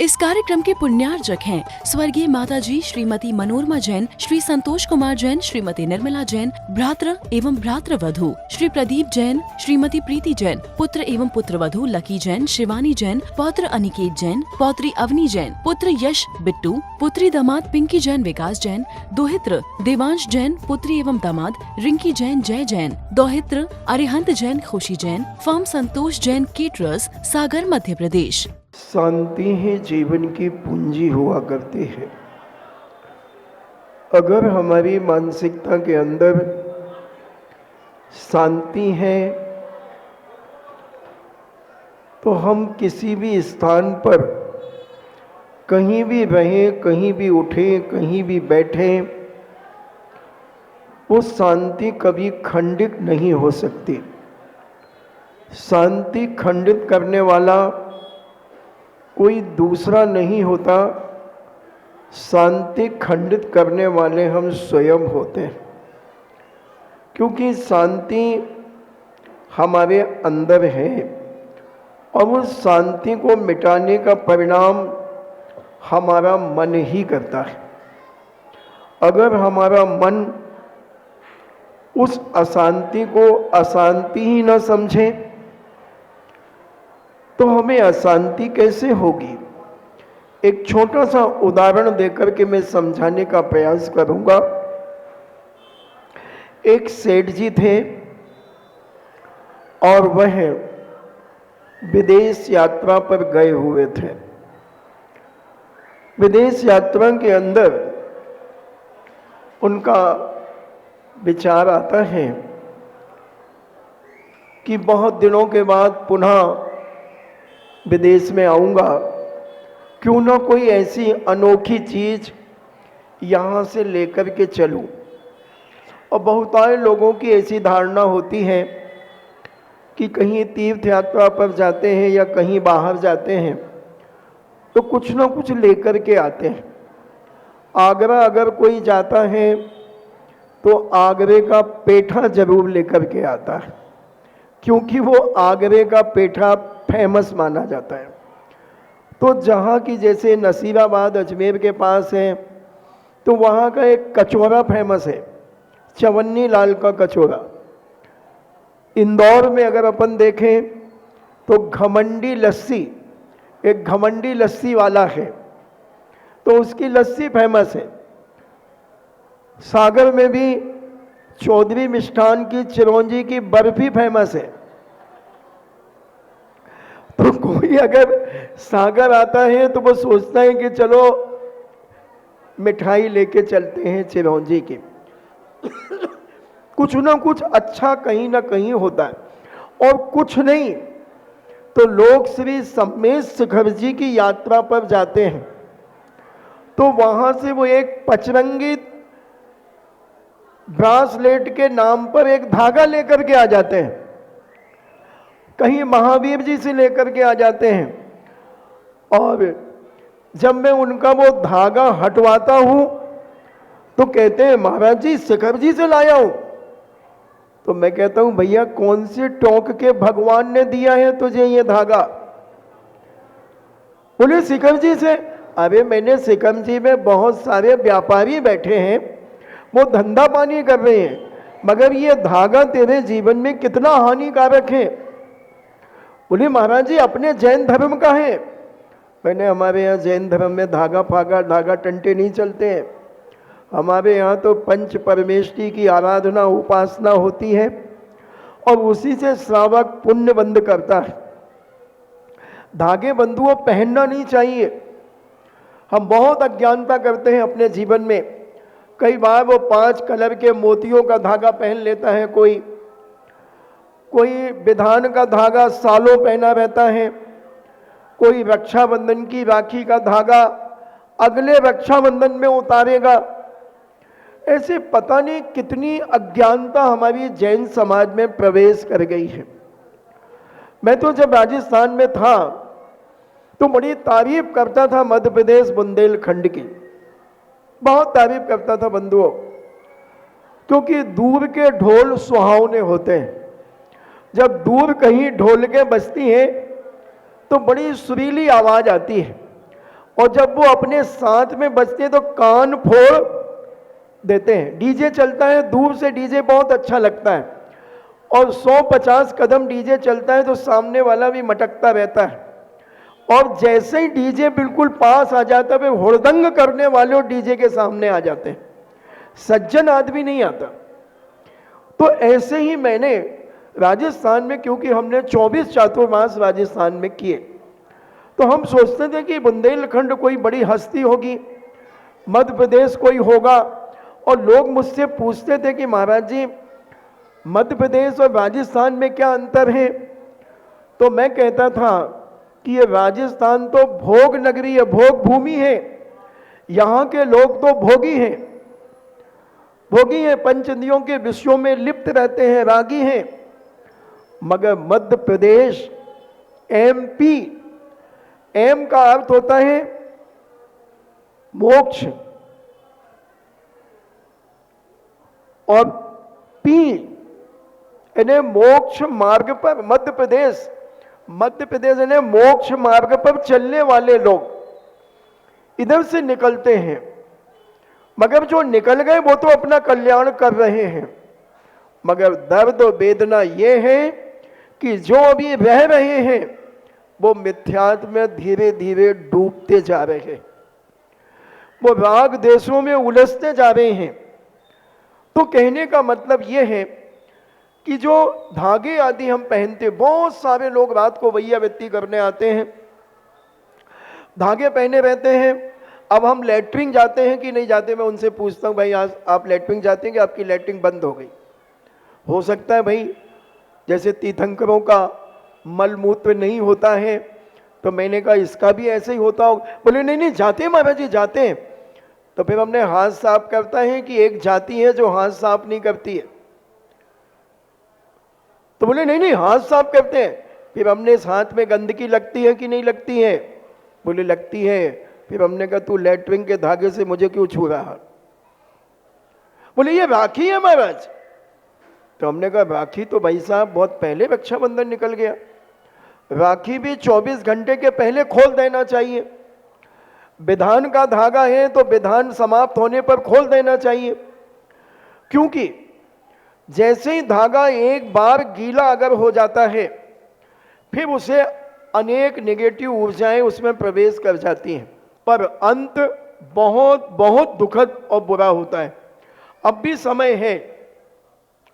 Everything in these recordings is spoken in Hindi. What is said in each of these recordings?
इस कार्यक्रम के पुण्यार्जक हैं स्वर्गीय माताजी श्रीमती मनोरमा जैन, श्री संतोष कुमार जैन, श्रीमती निर्मला जैन, भ्रातृ एवं भ्रातृवधू श्री प्रदीप जैन, श्रीमती प्रीति जैन, पुत्र एवं पुत्रवधू लकी जैन, शिवानी जैन, पौत्र अनिकेत जैन, पौत्री अवनी जैन, पुत्र यश बिट्टू, पुत्री दामाद पिंकी जैन विकास जैन, दोहित्र देवांश जैन, पुत्री एवं दामाद रिंकी जैन जय जैन, दोहित्र अरिहंत जैन खुशी जैन, फर्म संतोष जैन केटरर्स, सागर मध्य प्रदेश। शांति ही जीवन की पूंजी हुआ करती है। अगर हमारी मानसिकता के अंदर शांति है तो हम किसी भी स्थान पर कहीं भी रहें, कहीं भी उठें, कहीं भी बैठें, वो शांति कभी खंडित नहीं हो सकती। शांति खंडित करने वाला कोई दूसरा नहीं होता, शांति खंडित करने वाले हम स्वयं होते हैं। क्योंकि शांति हमारे अंदर है और उस शांति को मिटाने का परिणाम हमारा मन ही करता है। अगर हमारा मन उस अशांति को अशांति ही न समझे तो हमें अशांति कैसे होगी। एक छोटा सा उदाहरण देकर के मैं समझाने का प्रयास करूंगा। एक सेठ जी थे और वह विदेश यात्रा पर गए हुए थे। विदेश यात्रा के अंदर उनका विचार आता है कि बहुत दिनों के बाद पुनः विदेश में आऊँगा, क्यों ना कोई ऐसी अनोखी चीज़ यहाँ से लेकर के चलूँ। और बहुत सारे लोगों की ऐसी धारणा होती है कि कहीं तीर्थ यात्रा पर जाते हैं या कहीं बाहर जाते हैं तो कुछ ना कुछ लेकर के आते हैं। आगरा अगर कोई जाता है तो आगरे का पेठा जरूर लेकर के आता है, क्योंकि वो आगरे का पेठा फेमस माना जाता है। तो जहाँ की जैसे नसीराबाद अजमेर के पास है तो वहाँ का एक कचौरा फेमस है, चवन्नी लाल का कचौरा। इंदौर में अगर अपन देखें तो घमंडी लस्सी, एक घमंडी लस्सी वाला है तो उसकी लस्सी फेमस है। सागर में भी चौधरी मिष्ठान की चिरौंजी की बर्फी फेमस है। तो कोई अगर सागर आता है तो वो सोचता है कि चलो मिठाई लेके चलते हैं चिरौंजी की। कुछ ना कुछ अच्छा कहीं ना कहीं होता है। और कुछ नहीं तो लोग श्री सम्मेश शिखर जी की यात्रा पर जाते हैं तो वहां से वो एक पचरंगी ब्रासलेट के नाम पर एक धागा लेकर के आ जाते हैं, कहीं महावीर जी से लेकर के आ जाते हैं। और जब मैं उनका वो धागा हटवाता हूं तो कहते हैं महाराज जी शिखर जी से लाया हूं। तो मैं कहता हूं भैया कौन से टोंक के भगवान ने दिया है तुझे ये धागा। बोले शिखर जी से। अरे मैंने शिखर जी में बहुत सारे व्यापारी बैठे हैं, वो धंधा पानी कर रहे हैं, मगर ये धागा तेरे जीवन में कितना हानिकारक है। बोले महाराज जी अपने जैन धर्म का है। मैंने हमारे यहाँ जैन धर्म में धागा फागा धागा टंटे नहीं चलते हैं। हमारे यहाँ तो पंच परमेष्टि की आराधना उपासना होती है और उसी से श्रावक पुण्य बंद करता है। धागे बंधुओं पहनना नहीं चाहिए। हम बहुत अज्ञानता करते हैं अपने जीवन में। कई बार वो 5 कलर के मोतियों का धागा पहन लेता है, कोई विधान का धागा सालों पहना रहता है, कोई रक्षाबंधन की राखी का धागा अगले रक्षाबंधन में उतारेगा। ऐसे पता नहीं कितनी अज्ञानता हमारी जैन समाज में प्रवेश कर गई है। मैं तो जब राजस्थान में था तो बड़ी तारीफ करता था मध्य प्रदेश बुंदेलखंड की, बहुत तारीफ करता था बंधुओं, क्योंकि दूर के ढोल सुहावने होते हैं। जब दूर कहीं ढोलकें बजती हैं तो बड़ी सुरीली आवाज आती है और जब वो अपने साथ में बजते हैं तो कान फोड़ देते हैं। डीजे चलता है, दूर से डीजे बहुत अच्छा लगता है, और 150 कदम डीजे चलता है तो सामने वाला भी मटकता रहता है, और जैसे ही डीजे बिल्कुल पास आ जाता है, हुड़दंग करने वाले डीजे के सामने आ जाते हैं, सज्जन आदमी नहीं आता। तो ऐसे ही मैंने राजस्थान में, क्योंकि हमने 24 चातुर्मास राजस्थान में किए, तो हम सोचते थे कि बुंदेलखंड कोई बड़ी हस्ती होगी, मध्य प्रदेश कोई होगा, और लोग मुझसे पूछते थे कि महाराज जी मध्य प्रदेश और राजस्थान में क्या अंतर है। तो मैं कहता था कि ये राजस्थान तो भोग नगरी है, भोग भूमि है, यहाँ के लोग तो भोगी हैं, भोगी हैं, पंच इंद्रियों के विषयों में लिप्त रहते हैं, रागी हैं। मगर मध्य प्रदेश, एमपी, एम का अर्थ होता है मोक्ष, और पी यानी मोक्ष मार्ग पर, मध्य प्रदेश यानी मोक्ष मार्ग पर चलने वाले लोग इधर से निकलते हैं। मगर जो निकल गए वो तो अपना कल्याण कर रहे हैं, मगर दर्द और वेदना ये है कि जो अभी रह रहे हैं वो मिथ्यात्व में धीरे धीरे डूबते जा रहे हैं, वो राग देशों में उलझते जा रहे हैं। तो कहने का मतलब ये है कि जो धागे आदि हम पहनते, बहुत सारे लोग रात को वैयावृत्ति करने आते हैं, धागे पहने रहते हैं। अब हम लैट्रिन जाते हैं कि नहीं जाते, मैं उनसे पूछता हूँ भाई आज आप लैट्रिन जाते हैं कि आपकी लैट्रिन बंद हो गई। हो सकता है भाई जैसे तीर्थंकरों का मल मूत्र नहीं होता है, तो मैंने कहा इसका भी ऐसे ही होता हो। बोले नहीं नहीं जाते हैं महाराज जी, जाते हैं। तो फिर हमने हाथ साफ करता है कि एक जाति है जो हाथ साफ नहीं करती है। तो बोले नहीं नहीं हाथ साफ करते हैं। फिर हमने इस हाथ में गंदगी लगती है कि नहीं लगती है? बोले लगती है। फिर हमने कहा तू लैट्रिन के धागे से मुझे क्यों छू रहा? बोले ये राखी है महाराज। तो हमने कहा राखी तो भाई साहब बहुत पहले रक्षाबंधन निकल गया, राखी भी 24 घंटे के पहले खोल देना चाहिए। विधान का धागा है तो विधान समाप्त होने पर खोल देना चाहिए, क्योंकि जैसे ही धागा एक बार गीला अगर हो जाता है फिर उसे अनेक नेगेटिव ऊर्जाएं उसमें प्रवेश कर जाती हैं, पर अंत बहुत बहुत दुखद और बुरा होता है। अब भी समय है,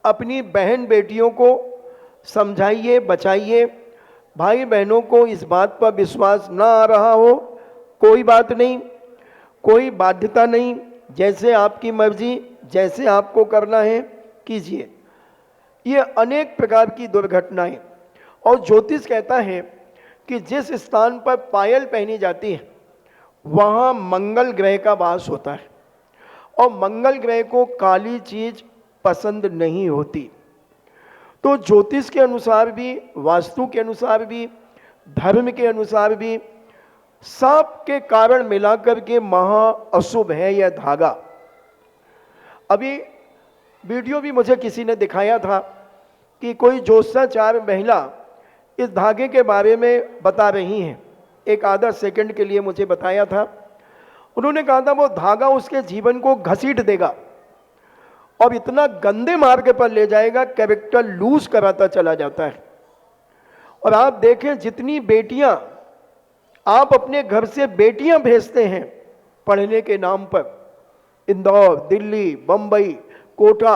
अपनी बहन बेटियों को समझाइए, बचाइए। भाई बहनों को इस बात पर विश्वास ना आ रहा हो, कोई बात नहीं, कोई बाध्यता नहीं, जैसे आपकी मर्जी, जैसे आपको करना है कीजिए। ये अनेक प्रकार की दुर्घटनाएं, और ज्योतिष कहता है कि जिस स्थान पर पायल पहनी जाती है वहाँ मंगल ग्रह का वास होता है, और मंगल ग्रह को काली चीज पसंद नहीं होती। तो ज्योतिष के अनुसार भी, वास्तु के अनुसार भी, धर्म के अनुसार भी, सब के कारण मिलाकर के महा अशुभ है यह धागा। अभी वीडियो भी मुझे किसी ने दिखाया था कि कोई ज्योतिषाचार्य महिला इस धागे के बारे में बता रही हैं, एक आधा सेकंड के लिए मुझे बताया था। उन्होंने कहा था वो धागा उसके जीवन को घसीट देगा और इतना गंदे मार्ग पर ले जाएगा, कैरेक्टर लूज कराता चला जाता है। और आप देखें जितनी बेटियां आप अपने घर से बेटियां भेजते हैं पढ़ने के नाम पर, इंदौर, दिल्ली, बंबई, कोटा,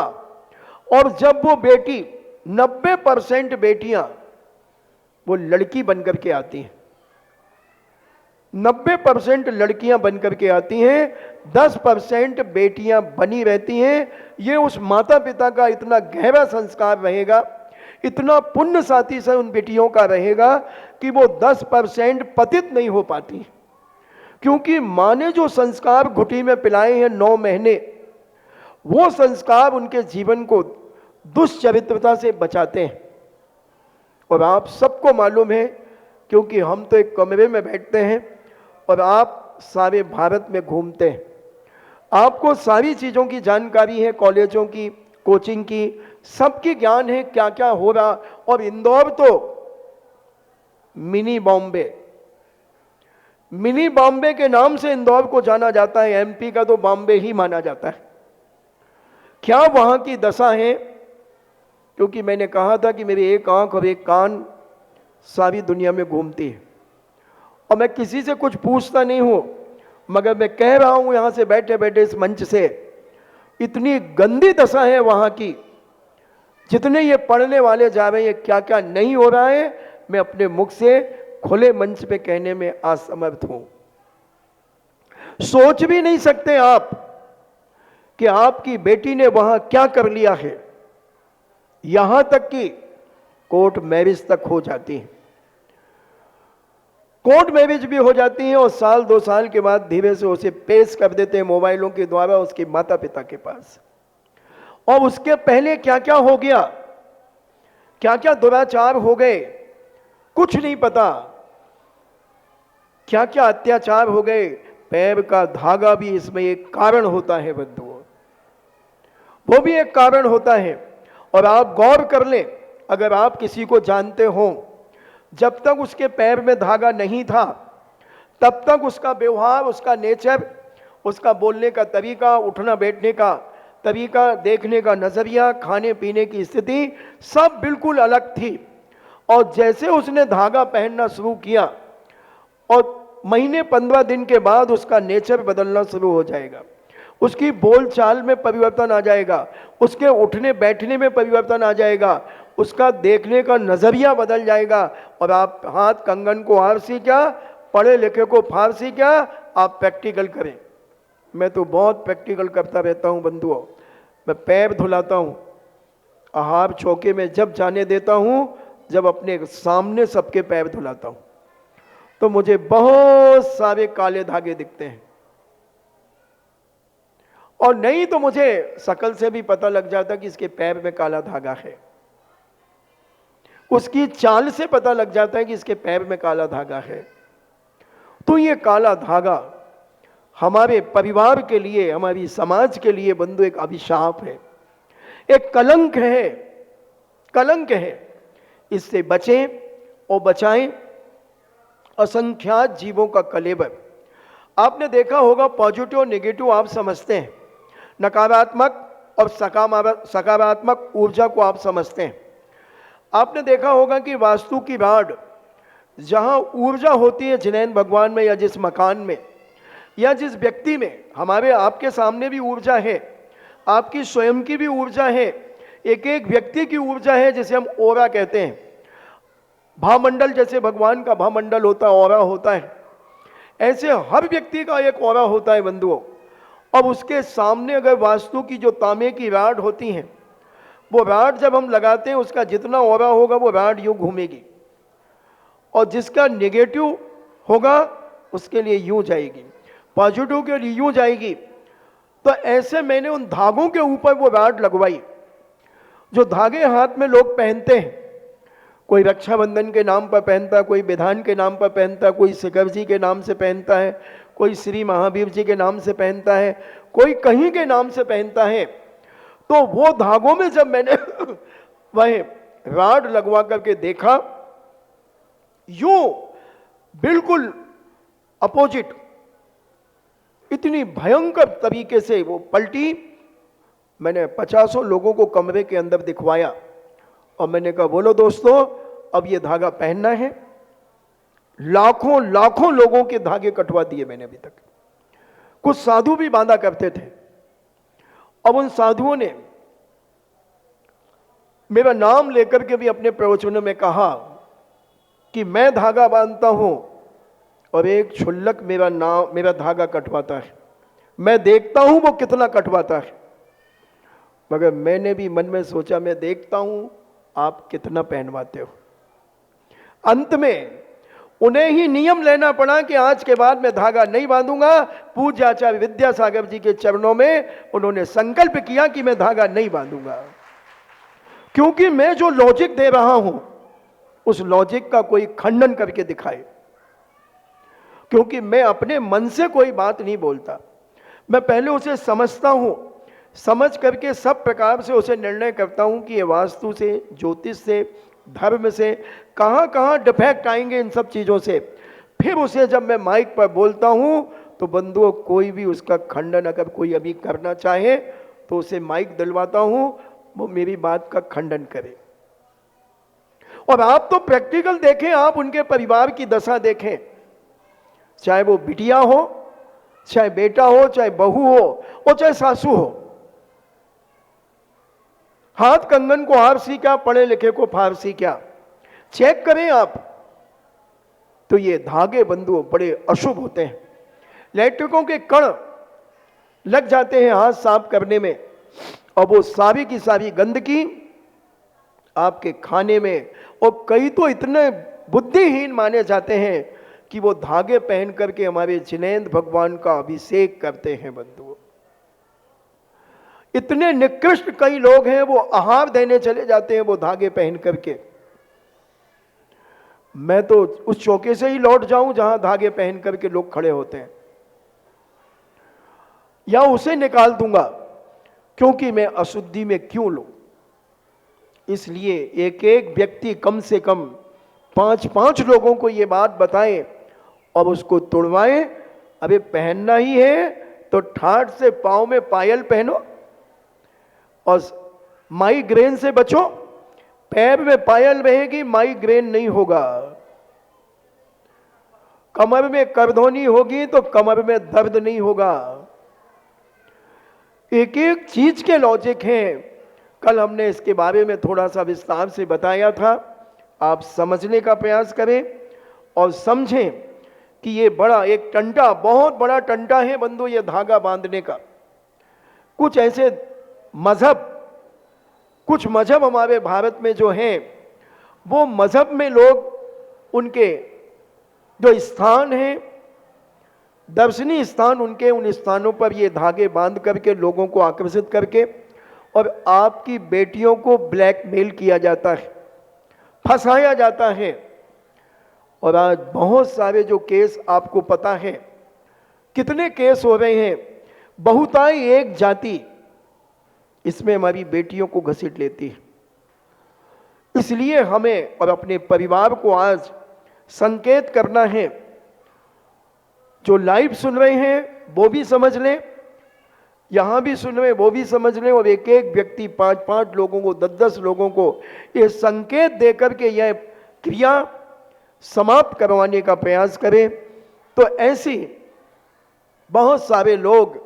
और जब वो बेटी 90% बेटियां वो लड़की बनकर के आती हैं, 90% लड़कियां बनकर के आती हैं, 10% बेटियां बनी रहती हैं। ये उस माता पिता का इतना गहरा संस्कार रहेगा, इतना पुण्य साथी से उन बेटियों का रहेगा कि वो 10% पतित नहीं हो पाती, क्योंकि माँ ने जो संस्कार घुटी में पिलाए हैं 9 महीने, वो संस्कार उनके जीवन को दुष्चरित्रता से बचाते हैं। और आप सबको मालूम है, क्योंकि हम तो एक कमरे में बैठते हैं और आप सारे भारत में घूमते हैं, आपको सारी चीज़ों की जानकारी है, कॉलेजों की, कोचिंग की, सबकी ज्ञान है क्या क्या हो रहा। और इंदौर तो मिनी बॉम्बे, मिनी बॉम्बे के नाम से इंदौर को जाना जाता है, एमपी का तो बॉम्बे ही माना जाता है। क्या वहां की दशा है, क्योंकि मैंने कहा था कि मेरी एक आंख और एक कान सारी दुनिया में घूमती है, और मैं किसी से कुछ पूछता नहीं हूं, मगर मैं कह रहा हूं यहां से बैठे बैठे इस मंच से, इतनी गंदी दशा है वहां की। जितने ये पढ़ने वाले जा रहे हैं, क्या क्या नहीं हो रहा है, मैं अपने मुख से खुले मंच पे कहने में असमर्थ हूं। सोच भी नहीं सकते आप कि आपकी बेटी ने वहां क्या कर लिया है। यहां तक कि कोर्ट मैरिज तक हो जाती है, कोर्ट मैरिज भी हो जाती है, और साल 2 साल के बाद धीरे से उसे पेश कर देते हैं मोबाइलों के द्वारा उसके माता पिता के पास। और उसके पहले क्या क्या हो गया, क्या क्या दुराचार हो गए, कुछ नहीं पता। क्या क्या अत्याचार हो गए। पैर का धागा भी इसमें एक कारण होता है बंधुओं, वो भी एक कारण होता है। और आप गौर कर लें, अगर आप किसी को जानते हो, जब तक उसके पैर में धागा नहीं था, तब तक उसका व्यवहार, उसका नेचर, उसका बोलने का तरीका, उठना बैठने का तरीका, देखने का नजरिया, खाने पीने की स्थिति सब बिल्कुल अलग थी। और जैसे उसने धागा पहनना शुरू किया, और महीने 15 दिन के बाद उसका नेचर बदलना शुरू हो जाएगा, उसकी बोलचाल में परिवर्तन आ जाएगा, उसके उठने बैठने में परिवर्तन आ जाएगा, उसका देखने का नजरिया बदल जाएगा। और आप हाथ कंगन को आरसी क्या, पढ़े लिखे को फारसी क्या, आप प्रैक्टिकल करें। मैं तो बहुत प्रैक्टिकल करता रहता हूं बंधुओं। मैं पैर धुलाता हूं, आहार चौके में जब जाने देता हूं, जब अपने सामने सबके पैर धुलाता हूं, तो मुझे बहुत सारे काले धागे दिखते हैं। और नहीं तो मुझे शकल से भी पता लग जाता कि इसके पैर में काला धागा है, उसकी चाल से पता लग जाता है कि इसके पैर में काला धागा है। तो ये काला धागा हमारे परिवार के लिए, हमारी समाज के लिए बंधु एक अभिशाप है, एक कलंक है, कलंक है। इससे बचें और बचाएं। असंख्यात जीवों का कलेबर। आपने देखा होगा, पॉजिटिव और नेगेटिव आप समझते हैं, नकारात्मक और सकारात्मक ऊर्जा को आप समझते हैं। आपने देखा होगा कि वास्तु की राड, जहां ऊर्जा होती है जिनैन भगवान में, या जिस मकान में, या जिस व्यक्ति में, हमारे आपके सामने भी ऊर्जा है, आपकी स्वयं की भी ऊर्जा है, एक एक व्यक्ति की ऊर्जा है, जिसे हम ओरा कहते हैं। भामंडल जैसे भगवान का भामंडल होता है, ओरा होता है, ऐसे हर व्यक्ति का एक ओरा होता है बंधुओं। अब उसके सामने अगर वास्तु की जो तांबे की राड होती हैं, वो राड जब हम लगाते हैं, उसका जितना ओरा होगा वो राड यूं घूमेगी, और जिसका नेगेटिव होगा उसके लिए यूं जाएगी, पॉजिटिव के लिए यूं जाएगी। तो ऐसे मैंने उन धागों के ऊपर वो राड लगवाई, जो धागे हाथ में लोग पहनते हैं। कोई रक्षाबंधन के नाम पर पहनता है, कोई विधान के नाम पर पहनता है, कोई शिखर जी के नाम से पहनता है, कोई श्री महावीर जी के नाम से पहनता है, कोई कहीं के नाम से पहनता है। तो वो धागों में जब मैंने वह राड लगवा करके देखा, यूं बिल्कुल अपोजिट, इतनी भयंकर तरीके से वो पलटी। मैंने 50 लोगों को कमरे के अंदर दिखवाया, और मैंने कहा, बोलो दोस्तों, अब ये धागा पहनना है। लाखों लाखों लोगों के धागे कटवा दिए मैंने अभी तक। कुछ साधु भी बांधा करते थे। अब उन साधुओं ने मेरा नाम लेकर के भी अपने प्रवचनों में कहा कि मैं धागा बांधता हूं, और एक क्षुल्लक मेरा धागा कटवाता है, मैं देखता हूं वो कितना कटवाता है। मगर मैंने भी मन में सोचा, मैं देखता हूं आप कितना पहनवाते हो। अंत में उन्हें ही नियम लेना पड़ा कि आज के बाद मैं धागा नहीं बांधूंगा। पूज्य आचार्य विद्यासागर जी के चरणों में उन्होंने संकल्प किया कि मैं धागा नहीं बांधूंगा, क्योंकि मैं जो लॉजिक दे रहा हूं उस लॉजिक का कोई खंडन करके दिखाए। क्योंकि मैं अपने मन से कोई बात नहीं बोलता, मैं पहले उसे समझता हूं, समझ करके सब प्रकार से उसे निर्णय करता हूं कि ये वास्तु से, ज्योतिष से, धर्म से कहां कहां डिफेक्ट आएंगे, इन सब चीजों से फिर उसे जब मैं माइक पर बोलता हूं तो बंधुओं, कोई भी उसका खंडन अगर कोई अभी करना चाहे तो उसे माइक दिलवाता हूं, वो मेरी बात का खंडन करे। और आप तो प्रैक्टिकल देखें, आप उनके परिवार की दशा देखें, चाहे वो बिटिया हो, चाहे बेटा हो, चाहे बहू हो और चाहे सासू हो। हाथ कंगन को हार सी क्या, पढ़े लिखे को फारसी क्या। चेक करें आप तो ये धागे बंधुओं बड़े अशुभ होते हैं। इलेक्ट्रिकों के कण लग जाते हैं हाथ साफ करने में, और वो सारी की सारी गंदगी आपके खाने में, और कई तो इतने बुद्धिहीन माने जाते हैं कि वो धागे पहन करके हमारे जिनेंद्र भगवान का अभिषेक करते हैं बंधुओं। इतने निकृष्ट कई लोग हैं, वो आहार देने चले जाते हैं वो धागे पहन करके। मैं तो उस चौके से ही लौट जाऊं जहां धागे पहन करके लोग खड़े होते हैं, या उसे निकाल दूंगा, क्योंकि मैं अशुद्धि में क्यों लूं। इसलिए एक एक व्यक्ति कम से कम 5-5 लोगों को ये बात बताएं और उसको तोड़वाएं। अबे पहनना ही है तो ठाठ से पांव में पायल पहनो और माइग्रेन से बचो। पैर में पायल रहेगी, माइग्रेन नहीं होगा। कमर में करधोनी होगी तो कमर में दर्द नहीं होगा। एक एक चीज के लॉजिक हैं। कल हमने इसके बारे में थोड़ा सा विस्तार से बताया था। आप समझने का प्रयास करें और समझें कि ये बड़ा एक टंटा, बहुत बड़ा टंटा है बंधु, ये धागा बांधने का। कुछ ऐसे कुछ मजहब हमारे भारत में जो हैं, वो मजहब में लोग उनके जो स्थान हैं, दर्शनीय स्थान उनके, उन स्थानों पर ये धागे बांध करके लोगों को आकर्षित करके और आपकी बेटियों को ब्लैकमेल किया जाता है, फंसाया जाता है। और आज बहुत सारे जो केस आपको पता है, कितने केस हो रहे हैं। बहुताई एक जाति इसमें हमारी बेटियों को घसीट लेती है। इसलिए हमें और अपने परिवार को आज संकेत करना है। जो लाइव सुन रहे हैं वो भी समझ लें, यहां भी सुन रहे हैं वो भी समझ लें, और एक एक व्यक्ति 5-5 लोगों को, 10-10 लोगों को ये संकेत देकर के यह क्रिया समाप्त करवाने का प्रयास करें। तो ऐसी बहुत सारे लोग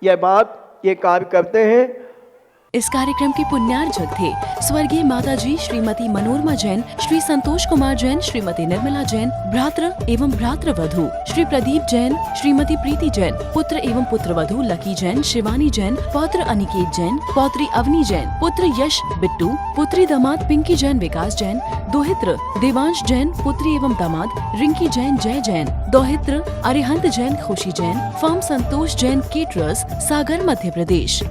ये कार्य करते हैं। इस कार्यक्रम के पुण्यार्जक थे स्वर्गीय माताजी श्रीमती मनोरमा जैन, श्री संतोष कुमार जैन, श्रीमती निर्मला जैन, भ्रातृ एवं भ्रातृवधू श्री प्रदीप जैन, श्रीमती प्रीति जैन, पुत्र एवं पुत्रवधू लकी जैन, शिवानी जैन, पौत्र अनिकेत जैन, पौत्री अवनी जैन, पुत्र यश बिट्टू, पुत्री दामाद पिंकी जैन विकास जैन, दोहित्र देवांश जैन, पुत्री एवं दामाद रिंकी जैन जय जैन, दोहित्र अरिहंत जैन खुशी जैन, फर्म संतोष जैन केटरर्स, सागर मध्य प्रदेश।